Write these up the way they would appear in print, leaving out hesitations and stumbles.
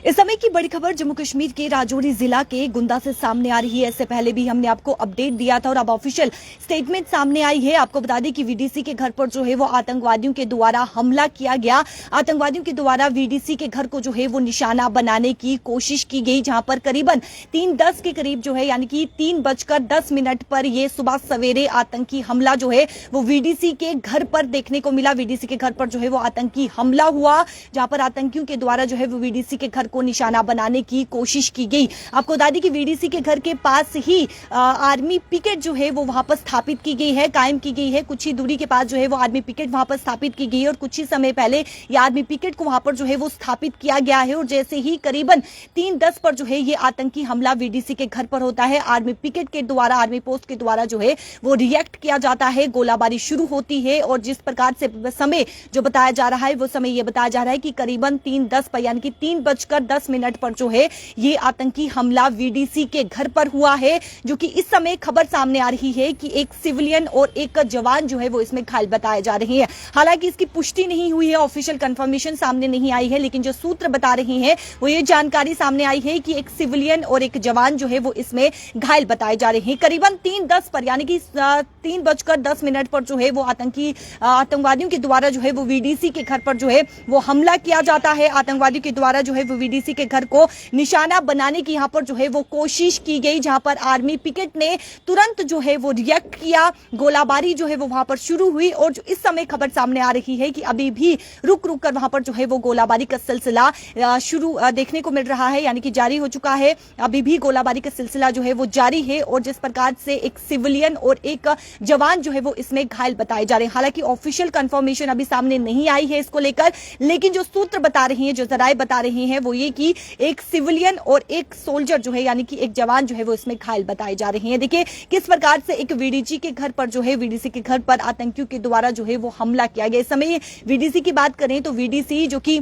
इस समय की बड़ी खबर जम्मू कश्मीर के राजौरी जिला के गुंदा से सामने आ रही है। इससे पहले भी हमने आपको अपडेट दिया था और अब ऑफिशियल स्टेटमेंट सामने आई है। आपको बता दें कि वीडीसी के घर पर जो है वो आतंकवादियों के द्वारा हमला किया गया। आतंकवादियों के द्वारा वीडीसी के घर को जो है वो निशाना बनाने की कोशिश की गई, जहां पर करीबन 3:10 के करीब जो है यानी कि 3:10 पर यह सुबह सवेरे आतंकी हमला जो है वो वीडीसी के घर पर देखने को मिला। वीडीसी के घर पर जो है वो आतंकी हमला हुआ, जहां पर आतंकियों के द्वारा जो है वो वीडीसी के घर को निशाना बनाने की कोशिश की गई। आपको बता दें कि वीडीसी के घर के पास ही आर्मी पिकेट जो है वो वहां पर स्थापित की गई है, कायम की गई है। कुछ ही दूरी के पास जो है वो आर्मी पिकेट वहां पर स्थापित की गई है और कुछ ही समय पहले ये आर्मी पिकेट को वहां पर जो है वो स्थापित किया गया है। और जैसे ही करीबन 3:10 पर जो है ये आतंकी हमला वीडीसी के घर पर होता है, आर्मी पिकेट के द्वारा, आर्मी पोस्ट के द्वारा जो है वो रिएक्ट किया जाता है, गोलाबारी शुरू होती है। और जिस प्रकार से समय जो बताया जा रहा है वो समय ये बताया जा रहा है कि करीबन 3:10 पर यानी कि 3:10 पर जो है ये आतंकी हमला वीडीसी के घर पर हुआ है। जो कि इस समय खबर सामने आ रही है कि एक सिविलियन और एक जवान जो है वो इसमें घायल बताए जा रहे हैं। हालांकि इसकी पुष्टि नहीं हुई है, ऑफिशियल कंफर्मेशन सामने नहीं आई है, लेकिन जो सूत्र बता रहे हैं वो ये जानकारी सामने आई है कि एक सिविलियन और एक जवान जो है वो इसमें घायल बताए जा रहे हैं। करीबन 3:10 पर यानी कि 3:10 पर जो है वो आतंकवादियों के द्वारा जो है वो वीडीसी के घर पर जो है वो हमला किया जाता है। आतंकवादियों के द्वारा जो है वो वीडीसी के घर को निशाना बनाने की यहां पर जो है वो कोशिश की गई, जहां पर आर्मी पिकेट ने तुरंत जो है वो रिएक्ट किया, गोलाबारी जो है वो वहां पर शुरू हुई। और जो इस समय खबर सामने आ रही है कि अभी भी रुक रुक कर वहां पर जो है वो गोलाबारी का सिलसिला शुरू देखने को मिल रहा है, यानी कि जारी हो चुका है। अभी भी गोलाबारी का सिलसिला जो है वो जारी है और जिस प्रकार से एक सिविलियन और एक जवान जो है वो इसमें घायल बताए जा रहे हैं। हालांकि ऑफिशियल कंफर्मेशन अभी सामने नहीं आई है इसको लेकर, लेकिन जो सूत्र बता रहे हैं, जो जराए बता रहे हैं वो ये कि एक सिविलियन और एक सोल्जर जो है यानी कि एक जवान जो है वो इसमें घायल बताए जा रहे हैं। देखिए किस प्रकार से एक वीडीसी के घर पर जो है वीडीसी के घर पर आतंकियों के द्वारा जो है वो हमला किया गया। इस समय वीडीसी की बात करें तो वीडीसी जो कि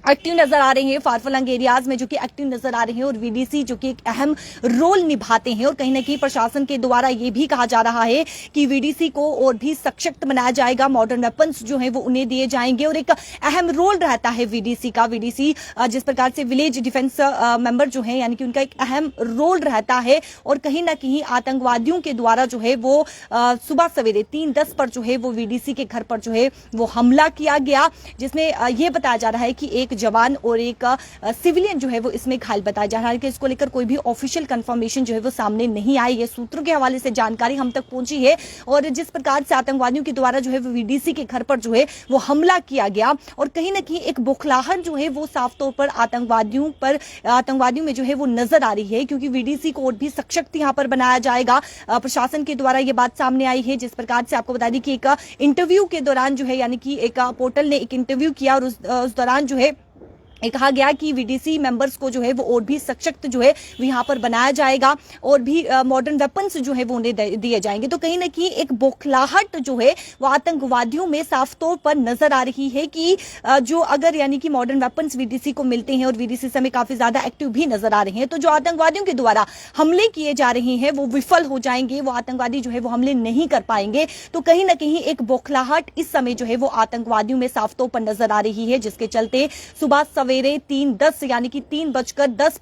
एक्टिव नजर आ रहे हैं, फारफलंग एरियाज में जो कि एक्टिव नजर आ रहे हैं और वीडीसी जो कि एक अहम रोल निभाते हैं। और कहीं ना कहीं प्रशासन के द्वारा ये भी कहा जा रहा है कि वीडीसी को और भी सशक्त बनाया जाएगा, मॉडर्न वेपन्स जो है वो उन्हें दिए जाएंगे और एक अहम रोल रहता है वीडीसी का। वीडीसी जिस प्रकार से विलेज डिफेंस मेंबर जो है यानी कि उनका एक अहम रोल रहता है। और कहीं ना कहीं आतंकवादियों के द्वारा जो है वो सुबह सवेरे 3:10 पर जो है वो वीडीसी के घर पर जो है वो हमला किया गया, जिसमें यह बताया जा रहा है कि एक जवान और एक सिविलियन जो है वो इसमें घायल बताया जा रहा है। कि इसको लेकर कोई भी ऑफिशियल कंफर्मेशन जो है वो सामने नहीं आई है। सूत्रों के हवाले से जानकारी हम तक पहुंची है और जिस प्रकार से आतंकवादियों के द्वारा जो है वो वीडीसी के घर पर जो है वो हमला किया गया और कहीं ना कहीं एक बौखलाहट जो है वो साफ तौर पर आतंकवादियों में जो है वो नजर आ रही है, क्योंकि वीडीसी को और भी सशक्त यहां पर बनाया जाएगा। प्रशासन के द्वारा यह बात सामने आई है। जिस प्रकार से आपको बता दें कि एक इंटरव्यू के दौरान जो है यानी कि एक पोर्टल ने एक इंटरव्यू किया और उस दौरान जो है कहा गया कि वीडीसी मेंबर्स को जो है वो और भी सशक्त जो है वो यहाँ पर बनाया जाएगा और भी मॉडर्न वेपन्स जो है वो उन्हें दिए जाएंगे। तो कहीं ना कहीं एक बौखलाहट जो है वो आतंकवादियों में साफ तौर पर नजर आ रही है कि जो अगर यानी कि मॉडर्न वेपन्स वीडीसी को मिलते हैं और वीडीसी समय काफी ज्यादा एक्टिव भी नजर आ रहे हैं, तो जो आतंकवादियों के द्वारा हमले किए जा रहे हैं वो विफल हो जाएंगे, वो आतंकवादी जो है वो हमले नहीं कर पाएंगे। तो कहीं ना कहीं एक बौखलाहट इस समय जो है वो आतंकवादियों में साफ तौर पर नजर आ रही है, जिसके चलते सुबह सवेरे 3:10 यानी कि 3:10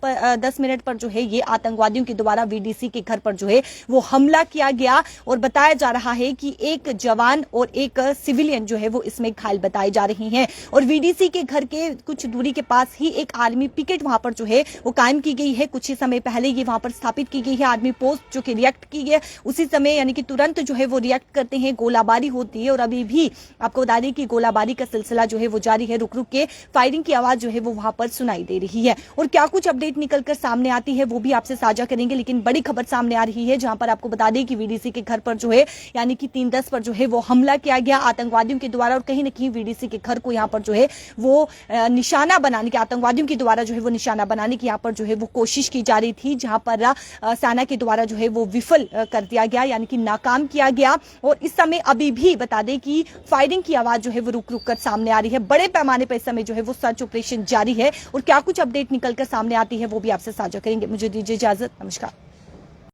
पर जो है ये आतंकवादियों के द्वारा वीडीसी के घर पर जो है वो हमला किया गया। और बताया जा रहा है कि एक जवान और एक सिविलियन जो है वो इसमें घायल बताए जा रहे हैं। और वीडीसी के घर के कुछ दूरी के पास ही एक आर्मी पिकेट वहां पर जो है वो कायम की गई है। कुछ ही समय पहले ये वहां पर स्थापित की गई है आर्मी पोस्ट, जो कि रिएक्ट की गई उसी समय यानी कि तुरंत जो है वो रिएक्ट करते हैं, गोलाबारी होती है। और अभी भी आपको बता दें कि गोलाबारी का सिलसिला जो है वो जारी है, रुक रुक के फायरिंग की आवाज जो है वो वहां पर सुनाई दे रही है। और क्या कुछ अपडेट निकलकर सामने आती है वो भी आपसे साझा करेंगे, लेकिन बड़ी खबर सामने आ रही है जहां पर आपको बता दें कि वीडीसी के घर पर जो है यानी कि 3:10 पर जो है वो हमला किया गया आतंकवादियों के द्वारा। और कहीं ना कहीं वीडीसी के घर को यहां पर जो है वो निशाना बनाने के, आतंकवादियों के द्वारा जो है वो निशाना बनाने की यहां पर जो है वो कोशिश की जा रही थी, जहां पर सेना के द्वारा जो है वो विफल कर दिया गया यानी कि नाकाम किया गया। और इस समय अभी भी बता दें कि फायरिंग की आवाज जो है वो रुक रुक कर सामने आ रही है। बड़े पैमाने पर इस समय जो है वो सर्च ऑपरेशन जारी है और क्या कुछ अपडेट निकलकर सामने आती है वो भी आपसे साझा करेंगे। मुझे दीजिए इजाजत, नमस्कार।